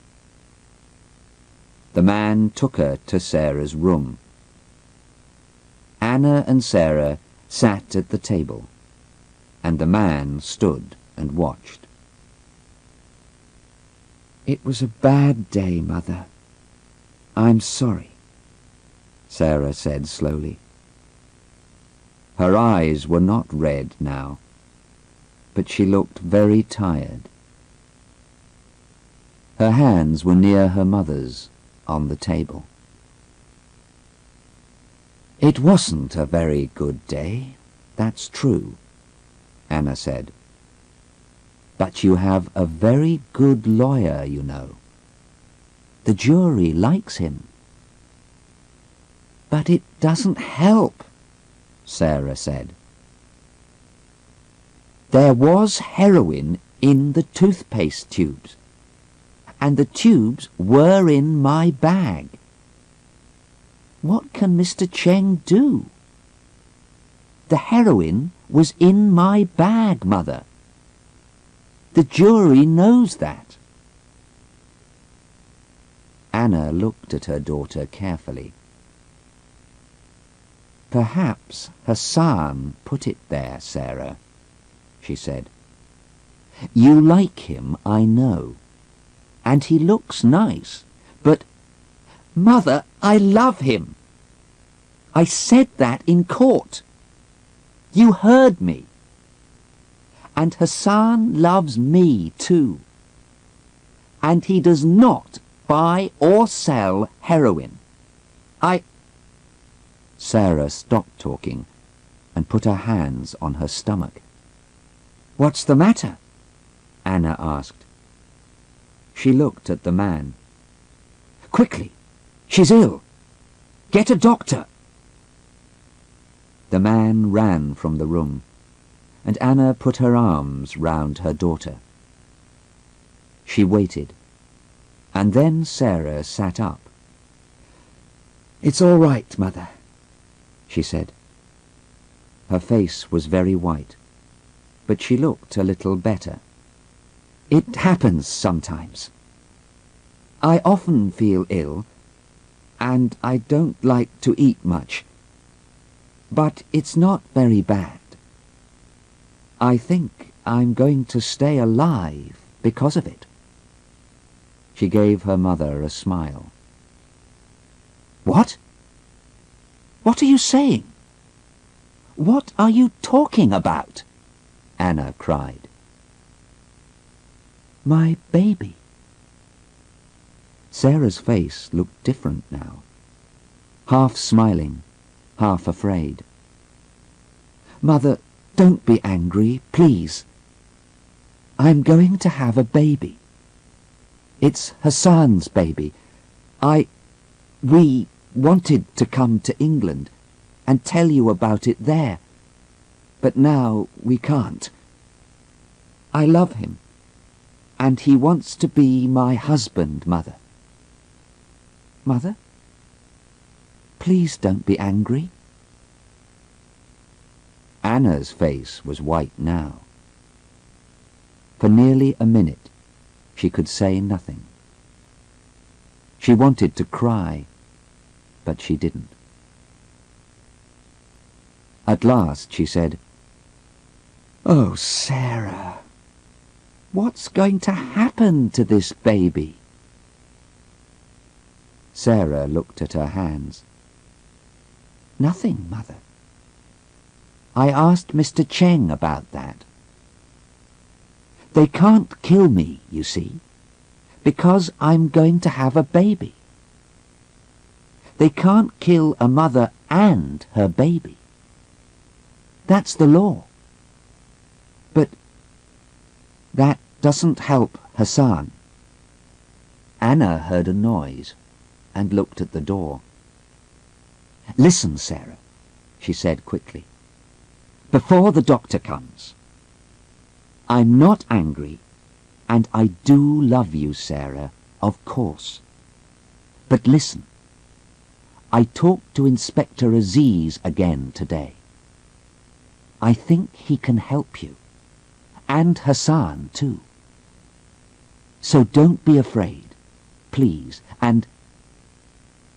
The man took her to Sarah's room. Anna and Sarah sat at the table, and the man stood and watched. "It was a bad day, Mother. I'm sorry," Sarah said slowly. Her eyes were not red now, but she looked very tired Her hands were near her mother's on the table. "It wasn't a very good day, that's true," Anna said. "But you have a very good lawyer, you know. The jury likes him." "But it doesn't help," Sarah said. "There was heroin in the toothpaste tubes, and the tubes were in my bag. What can Mr. Cheng do? The heroin was in my bag, Mother. The jury knows that." Anna looked at her daughter carefully. "Perhaps Hassan put it there, Sarah," she said. "You like him, I know, and he looks nice, but—" "Mother, I love him. I said that in court. You heard me. And Hassan loves me too. And he does not buy or sell heroin. Sarah stopped talking and put her hands on her stomach. "What's the matter?" Anna asked. She looked at the man. "Quickly! She's ill! Get a doctor!" The man ran from the room, and Anna put her arms round her daughter. She waited, and then Sarah sat up. "It's all right, Mother," she said. Her face was very white, but she looked a little better. "It happens sometimes. I often feel ill, and I don't like to eat much. But it's not very bad. I think I'm going to stay alive because of it." She gave her mother a smile. "What? What are you saying? What are you talking about?" Anna cried. "My baby." Sarah's face looked different now, half smiling, half afraid. "Mother, don't be angry, please. I'm going to have a baby. It's Hassan's baby. We wanted to come to England and tell you about it there, but now we can't. I love him, and he wants to be my husband, Mother. Mother, please don't be angry." Anna's face was white now. For nearly a minute, she could say nothing. She wanted to cry, but she didn't. At last she said, "Oh, Sarah, what's going to happen to this baby?" Sarah looked at her hands. "Nothing, Mother. I asked Mr. Cheng about that. They can't kill me, you see, because I'm going to have a baby. They can't kill a mother and her baby. That's the law. But that doesn't help Hassan." Anna heard a noise and looked at the door. "Listen, Sarah," she said quickly, "before the doctor comes. I'm not angry, and I do love you, Sarah, of course. But listen, I talked to Inspector Aziz again today. I think he can help you, and Hassan too. So don't be afraid, please, and—"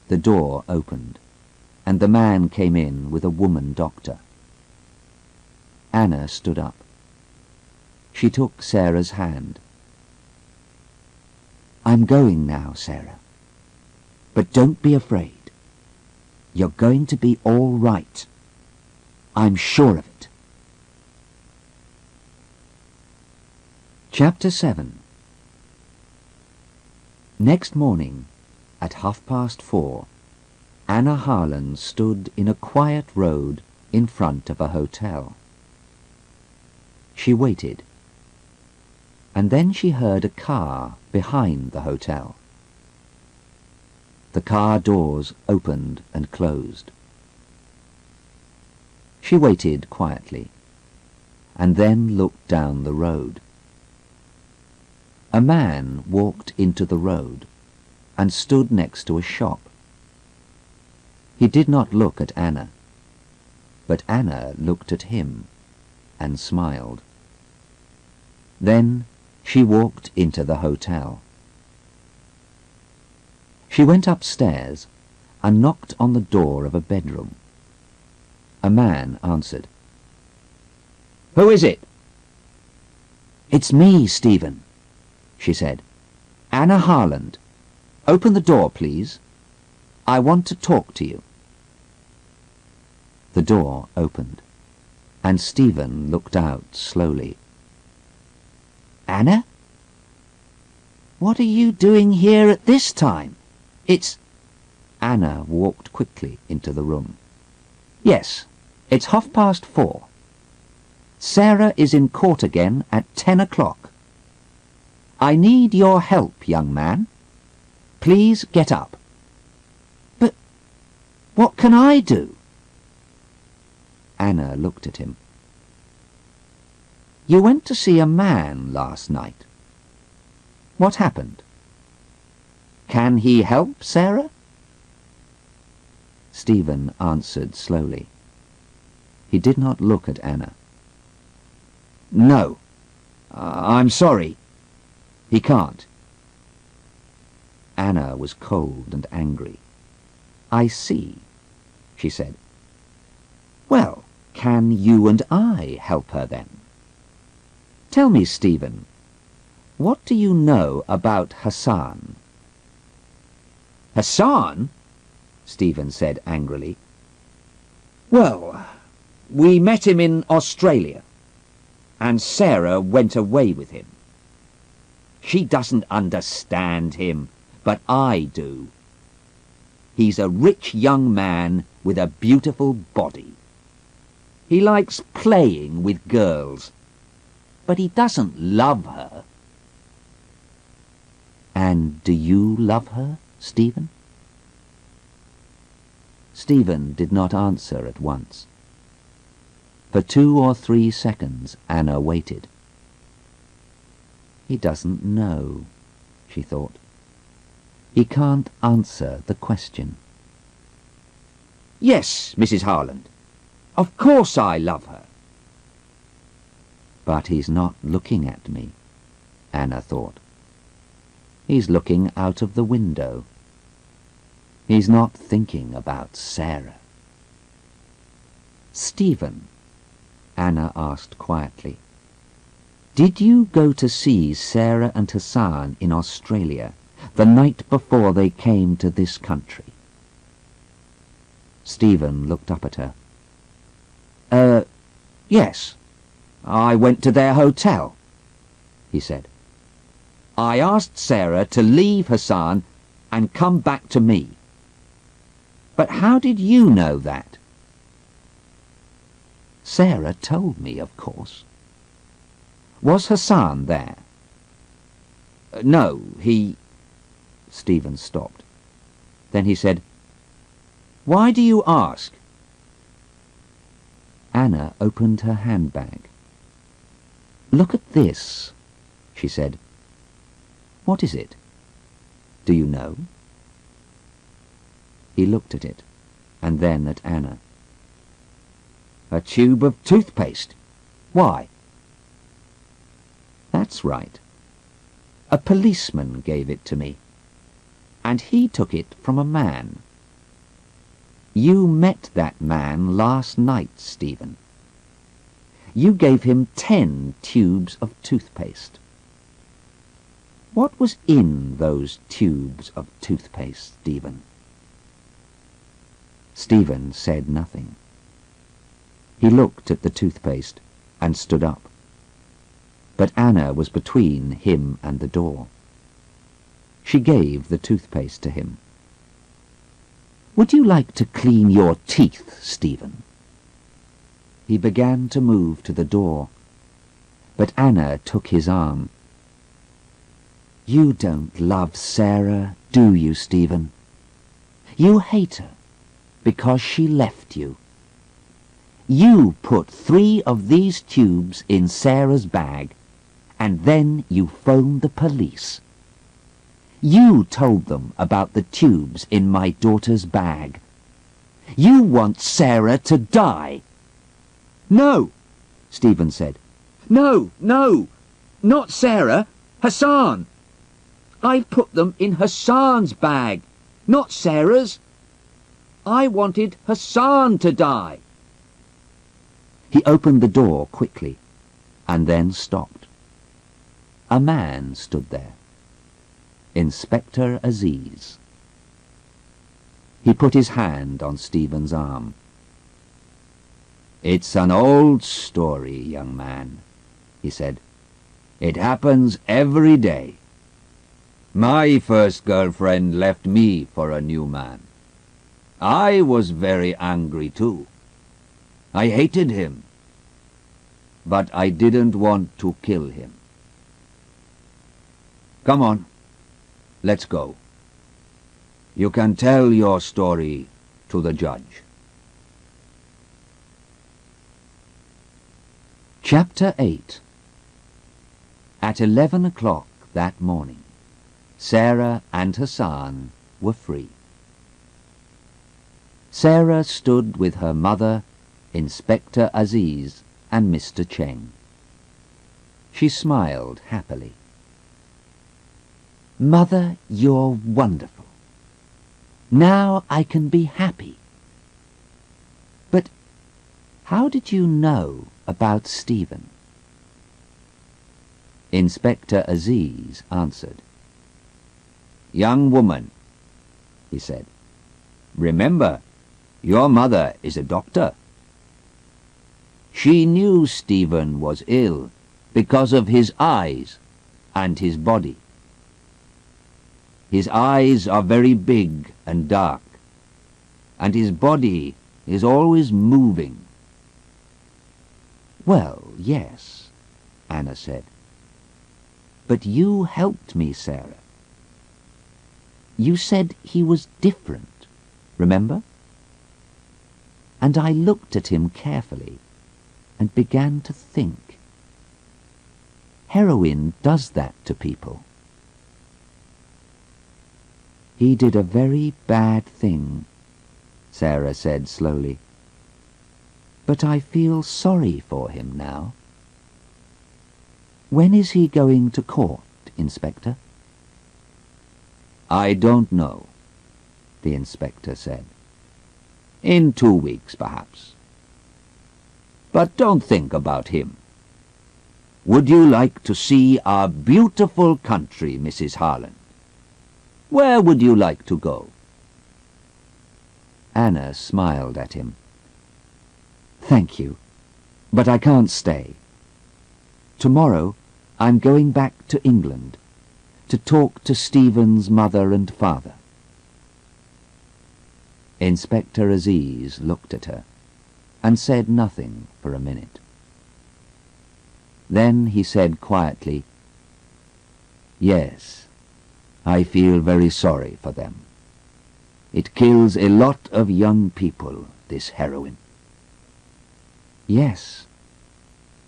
The door opened, and the man came in with a woman doctor. Anna stood up. She took Sarah's hand. "I'm going now, Sarah. But don't be afraid. You're going to be all right. I'm sure of it." Chapter 7. Next morning, at 4:30, Anna Harland stood in a quiet road in front of a hotel. She waited, and then she heard a car behind the hotel. The car doors opened and closed. She waited quietly, and then looked down the road. A man walked into the road and stood next to a shop. He did not look at Anna, but Anna looked at him and smiled. Then she walked into the hotel. She went upstairs and knocked on the door of a bedroom. A man answered. Who is it? "It's me, Stephen," she said. "Anna Harland. Open the door, please. I want to talk to you." The door opened, and Stephen looked out slowly. "Anna? What are you doing here at this time? It's—" Anna walked quickly into the room. "Yes, it's 4:30. Sarah is in court again at 10 o'clock. I need your help, young man. Please get up." "But what can I do?" Anna looked at him. "You went to see a man last night. What happened? Can he help Sarah?" Stephen answered slowly. He did not look at Anna. No. I'm sorry. He can't. Anna was cold and angry. "I see," she said. "Well, can you and I help her then? Tell me, Stephen, what do you know about Hassan?" Hassan? Stephen said angrily. Well, we met him in Australia, and Sarah went away with him. She doesn't understand him, but I do. He's a rich young man with a beautiful body. He likes playing with girls, but he doesn't love her. "And do you love her, Stephen?" Stephen did not answer at once. For 2 or 3 seconds Anna waited. He doesn't know, she thought. He can't answer the question. Yes, Mrs. Harland. Of course I love her. But he's not looking at me, Anna thought. He's looking out of the window. He's not thinking about Sarah. "Stephen," Anna asked quietly, "did you go to see Sarah and Hassan in Australia the night before they came to this country?" Stephen looked up at her. Yes. I went to their hotel," he said. "I asked Sarah to leave Hassan and come back to me." "But how did you know that?" "Sarah told me, of course." "Was Hassan there?" No, he—" Stephen stopped. Then he said, "Why do you ask?" Anna opened her handbag. "Look at this," she said. "What is it? Do you know?" He looked at it, and then at Anna. "A tube of toothpaste. Why?" "That's right. A policeman gave it to me, and he took it from a man. You met that man last night, Stephen. You gave him 10 tubes of toothpaste. What was in those tubes of toothpaste, Stephen?" Stephen said nothing. He looked at the toothpaste and stood up. But Anna was between him and the door. She gave the toothpaste to him. "Would you like to clean your teeth, Stephen?" He began to move to the door, but Anna took his arm. "You don't love Sarah, do you, Stephen? You hate her because she left you. You put 3 of these tubes in Sarah's bag, and then you phoned the police. You told them about the tubes in my daughter's bag. You want Sarah to die." "No," Stephen said. "No, no, not Sarah, Hassan. I put them in Hassan's bag, not Sarah's. I wanted Hassan to die." He opened the door quickly, and then stopped. A man stood there. Inspector Aziz. He put his hand on Stephen's arm. "It's an old story, young man," he said. "It happens every day. My first girlfriend left me for a new man. I was very angry too. I hated him, but I didn't want to kill him. Come on, let's go. You can tell your story to the judge." Chapter 8. At 11 o'clock that morning, Sarah and Hassan were free. Sarah stood with her mother, Inspector Aziz, and Mr. Cheng. She smiled happily. "Mother, you're wonderful. Now I can be happy. But how did you know about Stephen?" Inspector Aziz answered. "Young woman," he said, "remember, your mother is a doctor. She knew Stephen was ill because of his eyes and his body. His eyes are very big and dark, and his body is always moving." "Well, yes," Anna said. "But you helped me, Sarah. You said he was different, remember? And I looked at him carefully and began to think. Heroin does that to people. He did a very bad thing," Sarah said slowly. "But I feel sorry for him now. When is he going to court, Inspector?" "I don't know," the inspector said. "In 2 weeks, perhaps. But don't think about him. Would you like to see our beautiful country, Mrs. Harland? Where would you like to go?" Anna smiled at him. "Thank you, but I can't stay. Tomorrow I'm going back to England to talk to Stephen's mother and father." Inspector Aziz looked at her and said nothing for a minute. Then he said quietly, "Yes, I feel very sorry for them. It kills a lot of young people, this heroin." "Yes,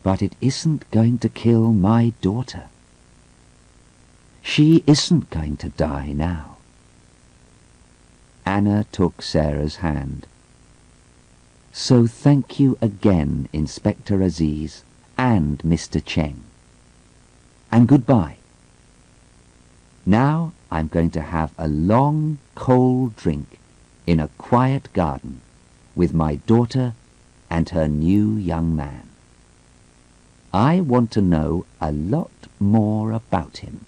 but it isn't going to kill my daughter. She isn't going to die now." Anna took Sarah's hand. "So thank you again, Inspector Aziz and Mr. Cheng. And goodbye. Now I'm going to have a long, cold drink in a quiet garden with my daughter and her new young man. I want to know a lot more about him."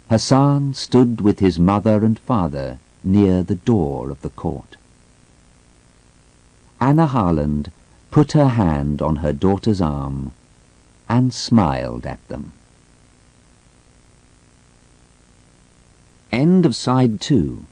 Hassan stood with his mother and father near the door of the court. Anna Harland put her hand on her daughter's arm and smiled at them. End of side 2.